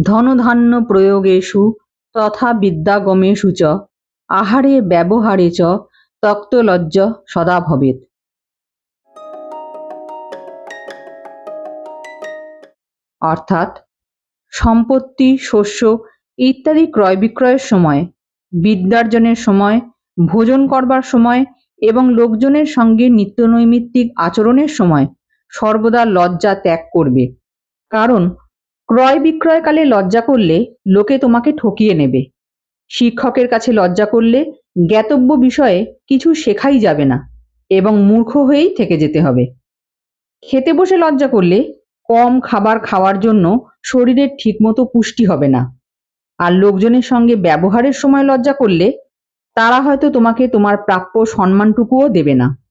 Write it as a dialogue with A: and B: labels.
A: ধনধান্য প্রয়োগেষু তথা বিদ্যাগমেষু চ আহারে ব্যবহারে চ তক্তলজ্জ সদা ভবেৎ। অর্থাৎ সম্পত্তি, শস্য ইত্যাদি ক্রয় বিক্রয়ের সময়, বিদ্যার্জনের সময়, ভোজন করবার সময় এবং লোকজনের সঙ্গে নিত্যনৈমিত্তিক আচরণের সময় সর্বদা লজ্জা ত্যাগ করবে। কারণ ক্রয় বিক্রয়কালে লজ্জা করলে লোকে তোমাকে ঠকিয়ে নেবে। শিক্ষকের কাছে লজ্জা করলে জ্ঞাতব্য বিষয়ে কিছু শেখাই যাবে না এবং মূর্খ হয়েই থেকে যেতে হবে। খেতে বসে লজ্জা করলে কম খাবার খাওয়ার জন্য শরীরের ঠিকমতো পুষ্টি হবে না। আর লোকজনের সঙ্গে ব্যবহারের সময় লজ্জা করলে তারা হয়তো তোমাকে তোমার প্রাপ্য সম্মানটুকুও দেবে না।